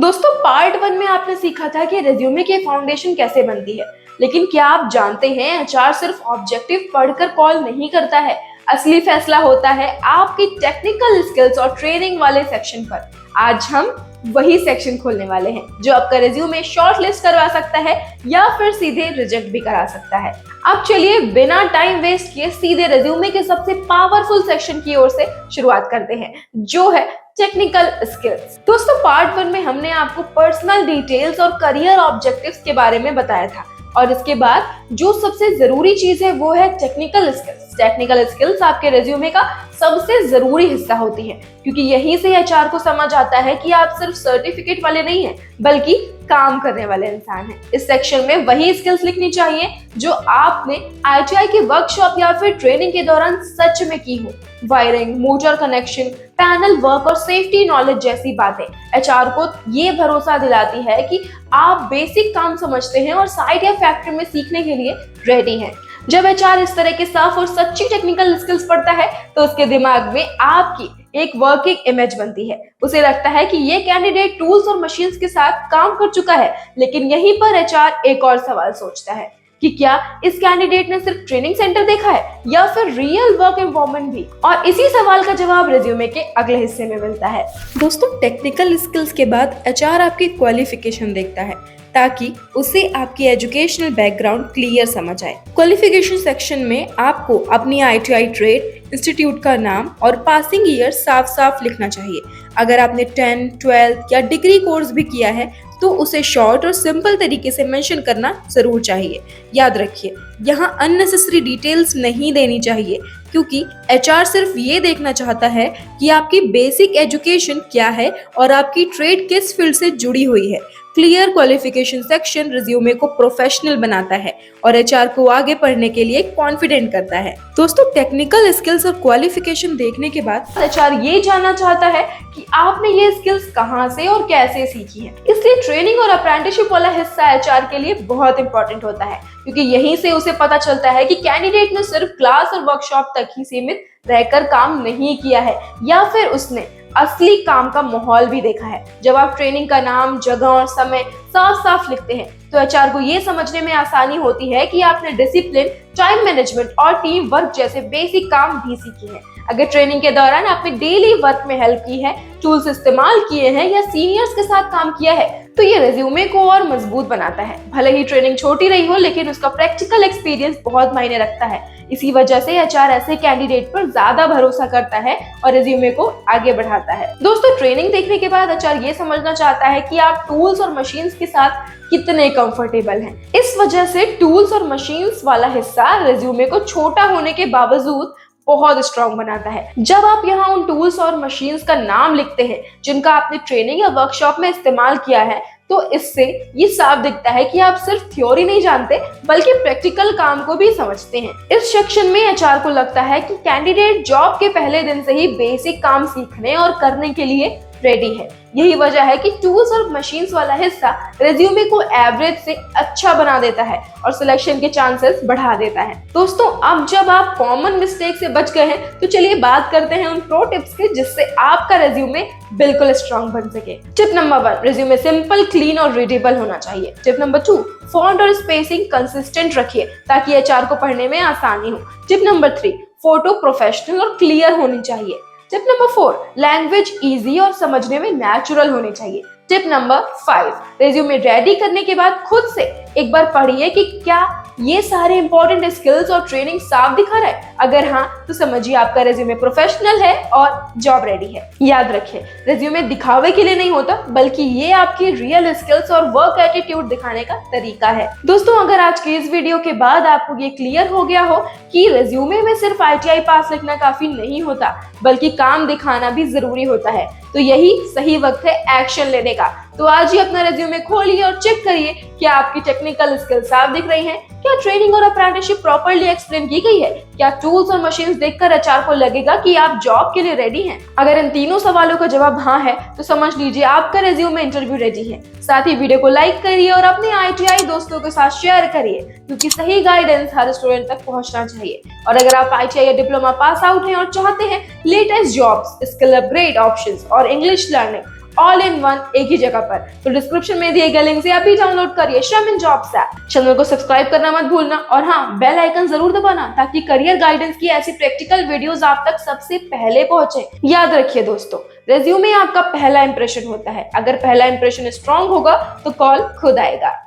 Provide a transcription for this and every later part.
दोस्तों पार्ट 1 में आपने सीखा था कि रिज्यूमे की फाउंडेशन कैसे बनती है। लेकिन क्या आप जानते हैं एचआर सिर्फ ऑब्जेक्टिव पढ़कर कॉल नहीं करता है। असली फैसला होता है आपकी टेक्निकल स्किल्स और ट्रेनिंग वाले सेक्शन पर। आज हम वही सेक्शन खोलने वाले हैं जो आपका रिज्यूमे शॉर्ट लिस्ट करवा सकता है या फिर सीधे रिजेक्ट भी करा सकता है। अब चलिए बिना टाइम वेस्ट किए सीधे रिज्यूमे के सबसे पावरफुल सेक्शन की ओर से शुरुआत करते हैं, जो है टेक्निकल स्किल्स। दोस्तों पार्ट 1 में हमने आपको पर्सनल डिटेल्स और करियर ऑब्जेक्टिव्स के बारे में बताया था और इसके बाद जो सबसे जरूरी चीज है वो है टेक्निकल स्किल्स। टेक्निकल स्किल्स आपके रिज्यूमे का सबसे जरूरी हिस्सा होती है क्योंकि यहीं से एचआर को समझ आता है कि आप सिर्फ सर्टिफिकेट वाले नहीं हैं बल्कि काम करने वाले इंसान हैं। इस सेक्शन में वही स्किल्स लिखनी चाहिए जो आपने आईटीआई के वर्कशॉप या फिर ट्रेनिंग के दौरान सच में की हो। Wiring, motor connection, panel work और सेफ्टी नॉलेज जैसी बातें एचआर को ये भरोसा दिलाती है कि आप बेसिक काम समझते हैं और साइट या फैक्ट्री में सीखने के लिए रेडी हैं। जब एचआर इस तरह के साफ और सच्ची टेक्निकल स्किल्स पढ़ता है तो उसके दिमाग में आपकी एक वर्किंग इमेज बनती है। उसे लगता है कि ये कैंडिडेट टूल्स और मशीन्स के साथ काम कर चुका है। लेकिन यहीं पर एचआर एक और सवाल सोचता है कि क्या इस कैंडिडेट ने सिर्फ ट्रेनिंग सेंटर देखा है या फिर रियल वर्क एनवायरनमेंट भी। और इसी सवाल का जवाब रिज्यूमे के अगले हिस्से में मिलता है। दोस्तों टेक्निकल स्किल्स के बाद एचआर आपकी क्वालिफिकेशन देखता है ताकि उसे आपकी एजुकेशनल बैकग्राउंड क्लियर समझ आए। क्वालिफिकेशन सेक्शन में आपको अपनी आईटीआई ट्रेड, इंस्टीट्यूट का नाम और पासिंग ईयर साफ साफ लिखना चाहिए। अगर आपने 10, 12 या डिग्री कोर्स भी किया है तो उसे शॉर्ट और सिंपल तरीके से मेंशन करना जरूर चाहिए। याद रखिए यहाँ अननेसेसरी डिटेल्स नहीं देनी चाहिए क्योंकि एचआर सिर्फ ये देखना चाहता है कि आपकी बेसिक एजुकेशन क्या है और आपकी ट्रेड किस फील्ड से जुड़ी हुई है। क्लियर क्वालिफिकेशन सेक्शन रिज्यूमे को प्रोफेशनल बनाता है और एचआर को आगे पढ़ने के लिए कॉन्फिडेंट करता है। दोस्तों टेक्निकल स्किल्स और क्वालिफिकेशन देखने के बाद एचआर ये जानना चाहता है कि आपने ये स्किल्स कहाँ से और कैसे सीखी है। इसलिए ट्रेनिंग और अप्रेंटिसशिप वाला हिस्सा एचआर के लिए बहुत इंपॉर्टेंट होता है क्योंकि यहीं से उसे पता चलता है कि कैंडिडेट ने सिर्फ क्लास और वर्कशॉप तक ही सीमित रहकर काम नहीं किया है या फिर उसने असली काम का माहौल भी देखा है। जब आप ट्रेनिंग का नाम, जगह और समय साफ साफ लिखते हैं तो एचआर को ये समझने में आसानी होती है कि आपने डिसिप्लिन, टाइम मैनेजमेंट और टीम वर्क जैसे बेसिक काम भी सीखे हैं। अगर ट्रेनिंग के दौरान आपने डेली वर्क में हेल्प की है, टूल्स इस्तेमाल किए हैं या सीनियर्स के साथ काम किया है तो ये रिज्यूमे को और मजबूत बनाता है। भले ही ट्रेनिंग छोटी रही हो लेकिन उसका प्रैक्टिकल एक्सपीरियंस बहुत मायने रखता है। इसी वजह से एचआर ऐसे कैंडिडेट पर ज्यादा भरोसा करता है और रिज्यूमे को आगे बढ़ाता है। दोस्तों ट्रेनिंग देखने के बाद एचआर ये समझना चाहता है कि आप टूल्स और मशीन्स के साथ कितने कंफर्टेबल हैं। इस वजह से टूल्स और मशीन्स वाला हिस्सा रिज्यूमे को छोटा होने के बावजूद बहुत स्ट्रॉन्ग बनाता है। जब आप यहाँ उन टूल्स और मशीन्स का नाम लिखते हैं जिनका आपने ट्रेनिंग या वर्कशॉप में इस्तेमाल किया है तो इससे ये साफ दिखता है कि आप सिर्फ थ्योरी नहीं जानते बल्कि प्रैक्टिकल काम को भी समझते हैं। इस सेक्शन में एचआर को लगता है कि कैंडिडेट जॉब के पहले दिन से ही बेसिक काम सीखने और करने के लिए रेडी है। यही वजह है कि टूल्स और मशीन्स वाला हिस्सा रिज्यूमे को एवरेज से अच्छा बना देता है और सिलेक्शन के चांसेस बढ़ा देता है। दोस्तों अब जब आप कॉमन मिस्टेक से बच गए हैं तो चलिए बात करते हैं उन प्रो टिप्स के जिससे आपका रिज्यूमे बिल्कुल स्ट्रॉन्ग बन सके। Tip number 1, resume simple, clean और रीडेबल होना चाहिए। टिप नंबर 2, फॉन्ट और स्पेसिंग कंसिस्टेंट रखिए ताकि एचआर को पढ़ने में आसानी हो। टिप नंबर 3, फोटो प्रोफेशनल और क्लियर होनी चाहिए। टिप नंबर 4, लैंग्वेज इजी और समझने में नेचुरल होनी चाहिए। टिप नंबर 5, रिज्यूमे रेडी करने के बाद खुद से एक बार पढ़िए कि क्या ये सारे इंपॉर्टेंट स्किल्स और ट्रेनिंग साफ दिखा रहा है। अगर हाँ तो समझिए आपका रिज्यूमे प्रोफेशनल है और जॉब रेडी है। याद रखिए रिज्यूमे दिखावे के लिए नहीं होता बल्कि ये आपकी रियल स्किल्स और वर्क एटीट्यूड दिखाने का तरीका है। दोस्तों अगर आज के इस वीडियो के बाद आपको ये क्लियर हो गया हो कि रिज्यूमे में सिर्फ आईटीआई पास लिखना काफी नहीं होता बल्कि काम दिखाना भी जरूरी होता है तो यही सही वक्त है एक्शन लेने का। तो आज ही अपना रिज्यूमे खोलिए और चेक करिए कि आपकी टेक्निकल स्किल साफ दिख रही हैं, क्या ट्रेनिंग और अप्रेंटिसशिप प्रॉपर्ली एक्सप्लेन की गई है, क्या टूल्स और मशीन्स देखकर एचआर को लगेगा कि आप जॉब के लिए रेडी हैं। अगर इन तीनों सवालों का जवाब हाँ है तो समझ लीजिए आपका रिज्यूमे इंटरव्यू रेडी है। साथ ही वीडियो को लाइक करिए और अपने आईटीआई दोस्तों के साथ शेयर करिए क्योंकि सही गाइडेंस हर स्टूडेंट तक पहुंचना चाहिए। और अगर आप आईटीआई या डिप्लोमा पास आउट हैं और चाहते हैं latest jobs, skill upgrade options और English learning all in one एक ही जगह पर। तो डिस्क्रिप्शन में दिए गए लिंक से अभी डाउनलोड करिए श्रम इन जॉब्स ऐप। चैनल को सब्सक्राइब करना मत भूलना और हाँ, बेल आइकन जरूर दबाना ताकि करियर गाइडेंस की ऐसी प्रैक्टिकल वीडियोस आप तक सबसे पहले पहुंचे। याद रखिए दोस्तों, रेज्यूमे आपका पहला इंप्रेशन होता है। अगर पहला इंप्रेशन स्ट्रांग होगा तो कॉल खुद आएगा।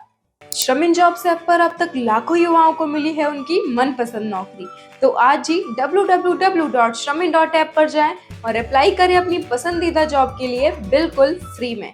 श्रम इन जॉब्स ऐप पर अब तक लाखों युवाओं को मिली है उनकी मनपसंद नौकरी। तो आज ही www.shramin.app पर जाएं और अप्लाई करें अपनी पसंदीदा जॉब के लिए बिल्कुल फ्री में।